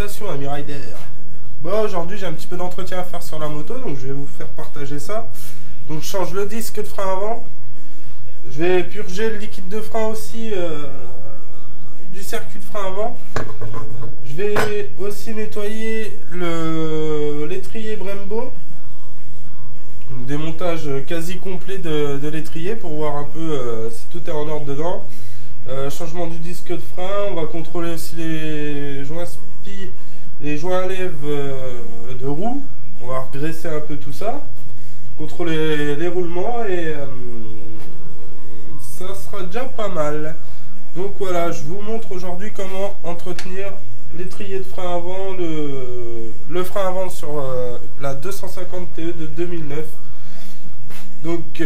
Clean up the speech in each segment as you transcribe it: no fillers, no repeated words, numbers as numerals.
Salutations amis riders. Bon, aujourd'hui j'ai un petit peu d'entretien à faire sur la moto, donc je vais vous faire partager ça. Donc je change le disque de frein avant. Je vais purger le liquide de frein aussi du circuit de frein avant. Je vais aussi nettoyer l'étrier Brembo. Donc, démontage quasi complet de l'étrier pour voir un peu si tout est en ordre dedans. Changement du disque de frein, on va contrôler aussi les joints spi, les joints à lèvres de roue. On va graisser un peu tout ça, contrôler les roulements et ça sera déjà pas mal. Donc voilà, je vous montre aujourd'hui comment entretenir l'étrier de frein avant, le frein avant sur la 250 TE de 2009. Donc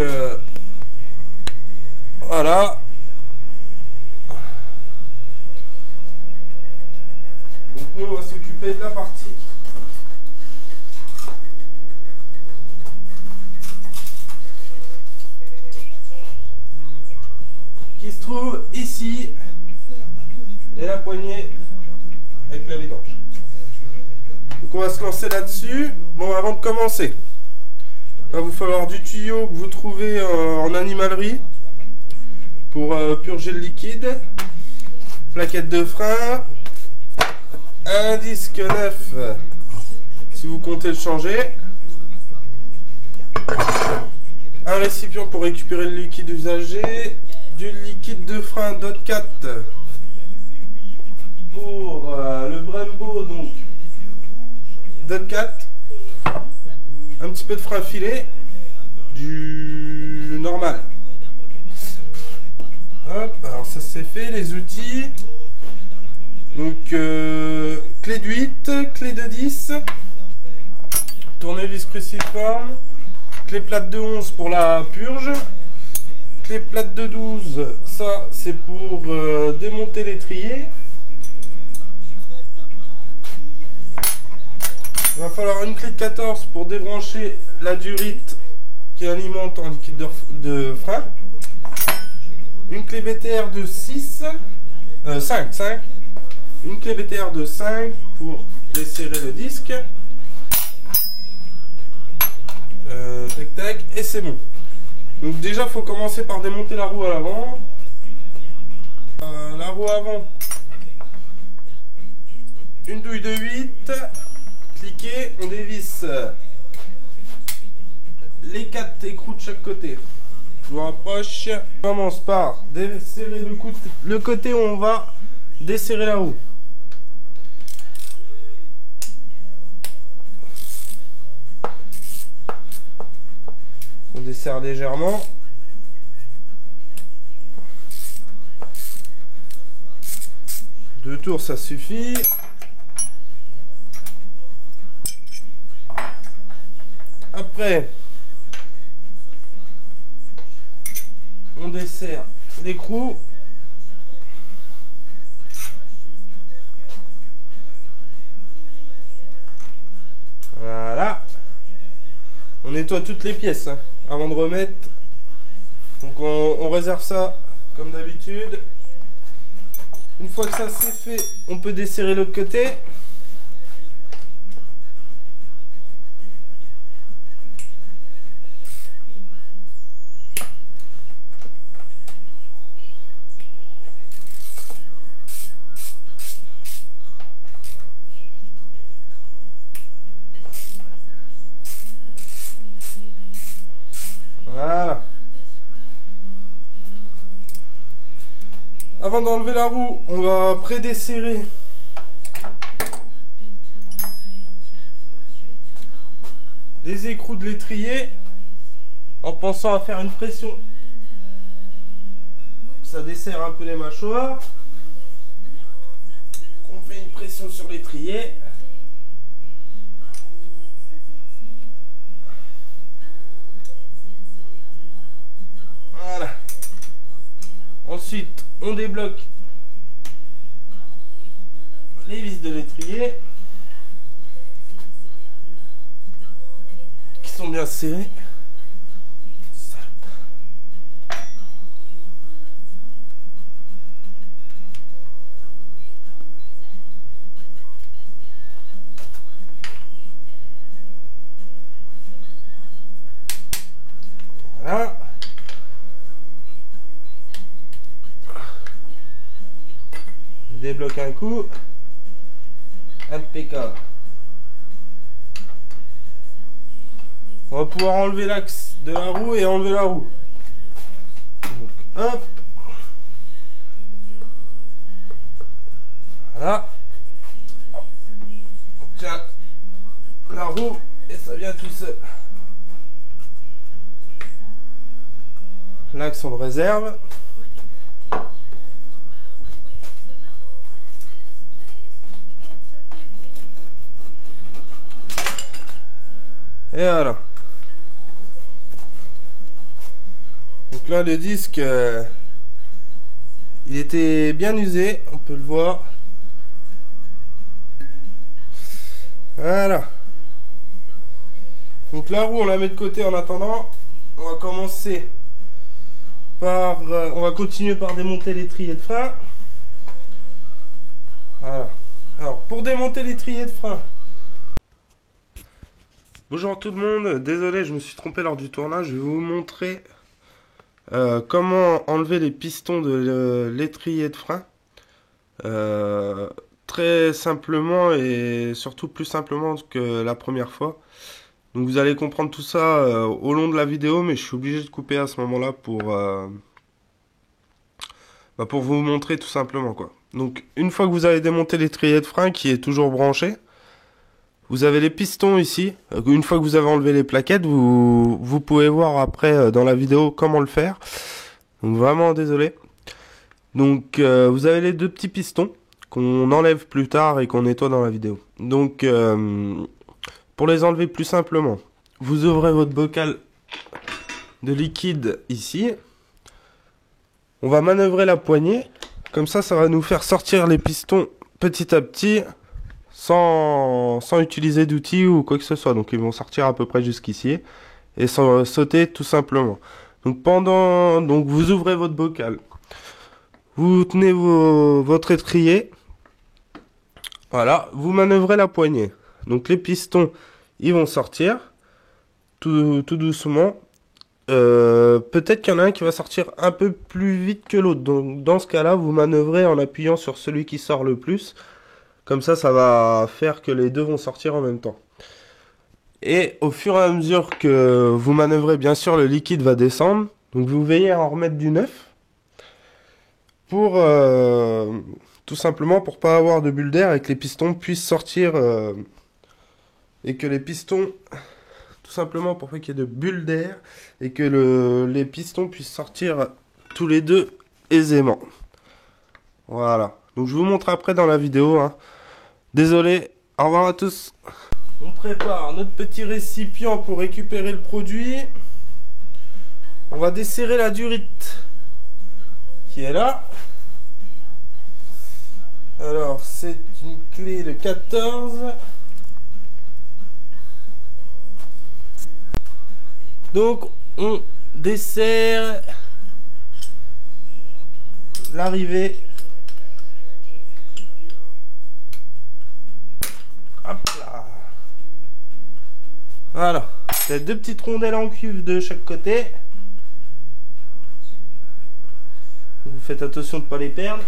voilà. Donc nous on va s'occuper de la partie qui se trouve ici et la poignée avec la vidange. Donc on va se lancer là-dessus. Bon, avant de commencer, il va vous falloir du tuyau que vous trouvez en animalerie pour purger le liquide, plaquette de frein, un disque neuf si vous comptez le changer, un récipient pour récupérer le liquide usagé, du liquide de frein DOT 4 pour le Brembo, donc DOT 4, un petit peu de frein filet, du normal. Hop, alors ça c'est fait, les outils. Donc clé de 8, clé de 10, tournevis cruciforme, clé plate de 11 pour la purge, clé plate de 12, ça c'est pour démonter l'étrier. Il va falloir une clé de 14 pour débrancher la durite qui alimente en liquide de frein, une clé BTR de 5, une clé BTR de 5 pour desserrer le disque. Tac tac, et c'est bon. Donc déjà il faut commencer par démonter la roue à l'avant. La roue avant, une douille de 8, cliquez, on dévisse les 4 écrous de chaque côté. Je vous rapproche. On commence par desserrer le côté où on va desserrer la roue. On desserre légèrement. Deux tours ça suffit. Après on desserre l'écrou. Voilà. On nettoie toutes les pièces hein, avant de remettre. Donc on réserve ça comme d'habitude. Une fois que ça c'est fait, on peut desserrer l'autre côté. Voilà. Avant d'enlever la roue, on va prédesserrer les écrous de l'étrier en pensant à faire une pression. Ça desserre un peu les mâchoires. On fait une pression sur l'étrier. Voilà. Ensuite, on débloque les vis de l'étrier qui sont bien serrées. Voilà. Je débloque un coup. Impeccable. On va pouvoir enlever l'axe de la roue et enlever la roue. Donc, hop. Voilà. On tient la roue et ça vient tout seul. L'axe on le réserve. Et voilà. Donc là le disque il était bien usé, on peut le voir. Voilà. Donc la roue on la met de côté en attendant. On va commencer par on va continuer par démonter l'étrier de frein. Voilà. Alors pour démonter l'étrier de frein. Bonjour tout le monde, désolé je me suis trompé lors du tournage, je vais vous montrer comment enlever les pistons de l'étrier de frein. Très simplement et surtout plus simplement que la première fois. Donc vous allez comprendre tout ça au long de la vidéo, mais je suis obligé de couper à ce moment-là pour vous montrer tout simplement quoi. Donc une fois que vous avez démonté l'étrier de frein qui est toujours branché, vous avez les pistons ici. Une fois que vous avez enlevé les plaquettes, vous pouvez voir après dans la vidéo comment le faire. Donc vraiment désolé. Donc vous avez les deux petits pistons qu'on enlève plus tard et qu'on nettoie dans la vidéo. Donc pour les enlever plus simplement, vous ouvrez votre bocal de liquide ici. On va manœuvrer la poignée. Comme ça va nous faire sortir les pistons petit à petit. Sans utiliser d'outils ou quoi que ce soit. Donc ils vont sortir à peu près jusqu'ici et sans sauter tout simplement. Donc donc vous ouvrez votre bocal, vous tenez votre étrier, voilà, vous manœuvrez la poignée. Donc les pistons ils vont sortir tout doucement. Peut-être qu'il y en a un qui va sortir un peu plus vite que l'autre. Donc dans ce cas-là, vous manœuvrez en appuyant sur celui qui sort le plus. Comme ça va faire que les deux vont sortir en même temps. Et au fur et à mesure que vous manœuvrez, bien sûr, le liquide va descendre. Donc vous veillez à en remettre du neuf. Pour tout simplement pour pas avoir de bulle d'air et que les pistons puissent sortir. Et que les pistons, tout simplement pour qu'il y ait de bulles d'air. Et que les pistons puissent sortir tous les deux aisément. Voilà. Donc je vous montre après dans la vidéo. Hein. Désolé, au revoir à tous. On prépare notre petit récipient pour récupérer le produit. On va desserrer la durite qui est là. Alors c'est une clé de 14. Donc on dessert l'arrivée. Hop là. Voilà. Il y a deux petites rondelles en cuve de chaque côté. Vous faites attention de ne pas les perdre.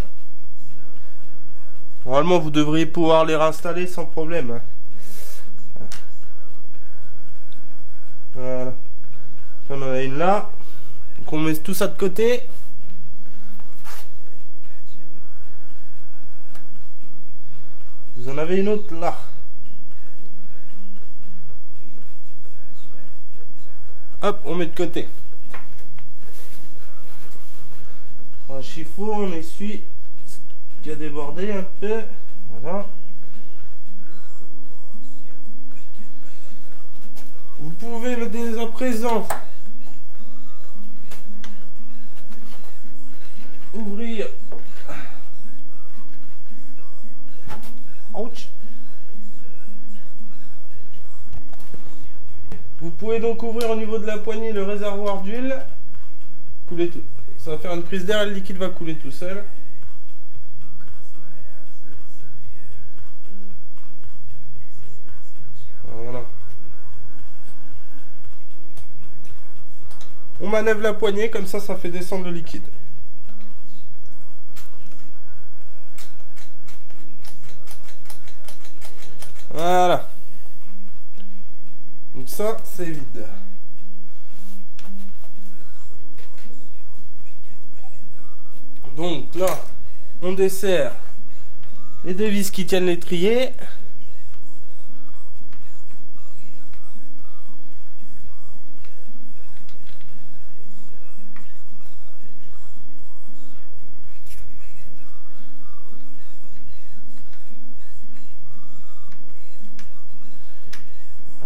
Normalement, vous devriez pouvoir les réinstaller sans problème. Voilà. On en a une là. Donc on met tout ça de côté. Vous en avez une autre là. Hop, on met de côté. Un chiffon, on essuie ce qui a débordé un peu. Voilà. Vous pouvez dès à présent ouvrir. Ouch. Vous pouvez donc ouvrir au niveau de la poignée le réservoir d'huile. Couler tout. Ça va faire une prise d'air et le liquide va couler tout seul. Voilà. On manœuvre la poignée, comme ça fait descendre le liquide. Voilà. Donc ça, c'est vide. Donc là, on dessert les deux vis qui tiennent l'étrier.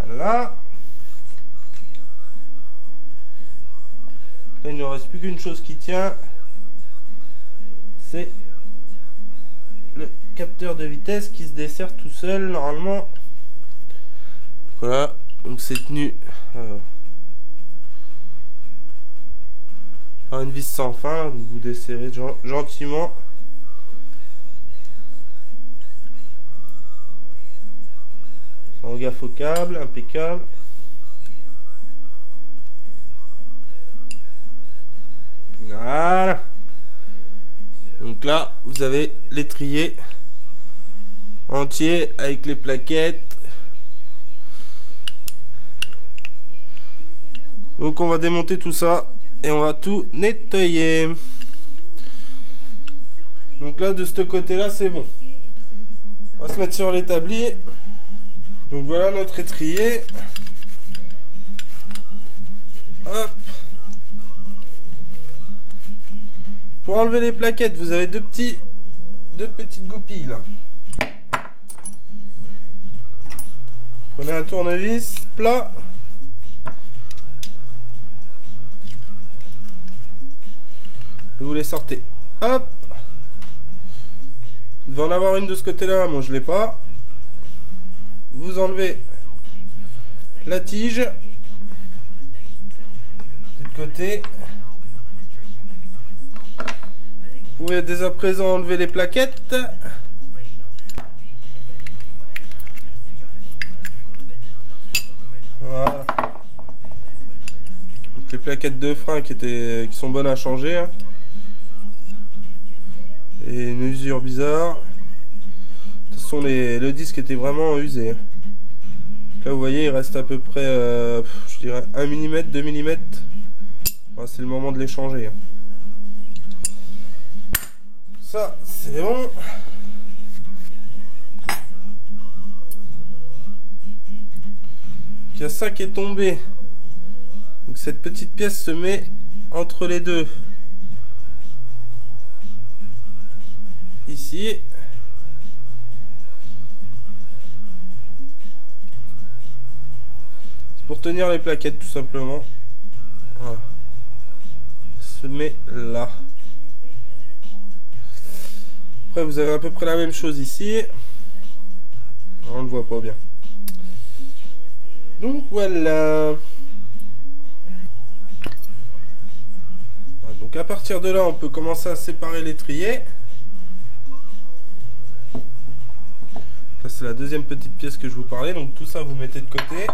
Voilà. Là, il ne reste plus qu'une chose qui tient. C'est le capteur de vitesse qui se dessert tout seul normalement. Voilà, donc c'est tenu par une vis sans fin. Donc vous desserrez gentiment. Sans gaffe au câble, impeccable. Voilà. Donc là, vous avez l'étrier entier avec les plaquettes. Donc on va démonter tout ça et on va tout nettoyer. Donc là, de ce côté-là, c'est bon. On va se mettre sur l'établi. Donc voilà notre étrier. Hop. Pour enlever les plaquettes, vous avez deux petites goupilles là. Prenez un tournevis plat. Et vous les sortez. Hop. Vous devez en avoir une de ce côté-là, moi je l'ai pas. Vous enlevez la tige de côté. Vous pouvez dès à présent enlever les plaquettes. Voilà. Donc les plaquettes de frein qui sont bonnes à changer. Hein. Et une usure bizarre. De toute façon, le disque était vraiment usé. Hein. Là, vous voyez, il reste à peu près, je dirais, 1 mm, 2 mm. Voilà, c'est le moment de les changer. Hein. Ça, c'est bon. Il y a ça qui est tombé. Donc cette petite pièce se met entre les deux. Ici. C'est pour tenir les plaquettes tout simplement. Voilà. Se met là. Après vous avez à peu près la même chose ici. On ne voit pas bien. Donc voilà. Donc à partir de là on peut commencer à séparer l'étrier. Là c'est la deuxième petite pièce que je vous parlais. Donc tout ça vous mettez de côté.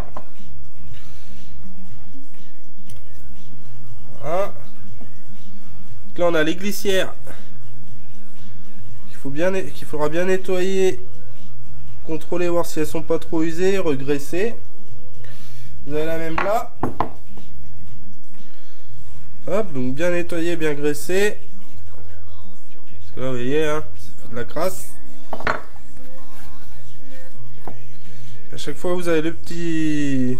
Voilà. Donc là on a les glissières qu'il faudra bien nettoyer, contrôler, voir si elles sont pas trop usées, regraisser. Vous avez la même là. Hop, donc bien nettoyer, bien graisser. Parce que là vous voyez, hein, ça fait de la crasse. À chaque fois vous avez le petite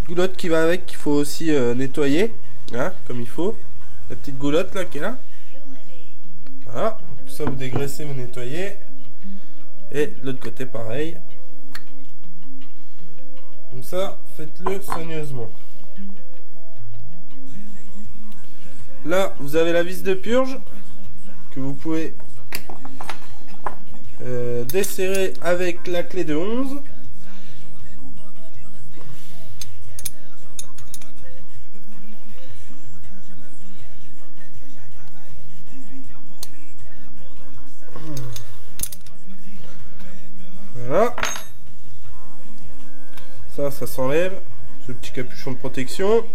goulotte qui va avec, qu'il faut aussi nettoyer, hein, comme il faut. La petite goulotte là qui est là. Voilà. Tout ça vous dégraissez, vous nettoyez. Et de l'autre côté pareil. Comme ça, faites-le soigneusement. Là, vous avez la vis de purge que vous pouvez desserrer avec la clé de 11. Voilà. Ça s'enlève. Ce petit capuchon de protection.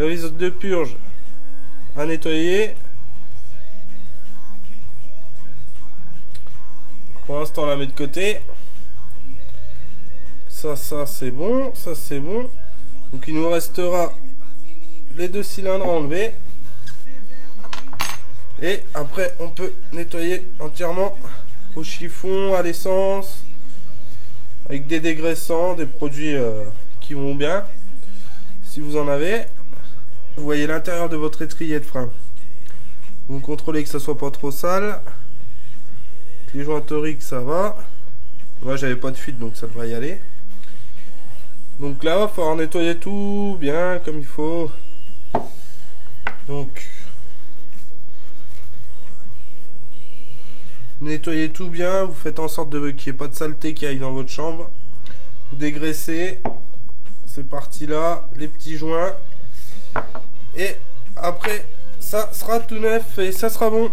La vis de purge à nettoyer. Pour l'instant, on la met de côté. Ça c'est bon. Ça c'est bon. Donc il nous restera les 2 cylindres à enlever. Et après, on peut nettoyer entièrement au chiffon, à l'essence, avec des dégraissants, des produits qui vont bien. Si vous en avez, vous voyez l'intérieur de votre étrier de frein. Vous contrôlez que ça soit pas trop sale. Les jointeries, que ça va. Moi, j'avais pas de fuite, donc ça devrait y aller. Donc là, il va falloir nettoyer tout bien comme il faut. Donc, nettoyez tout bien. Vous faites en sorte qu'il n'y ait pas de saleté qui aille dans votre chambre. Vous dégraissez ces parties-là, les petits joints. Et après, ça sera tout neuf et ça sera bon.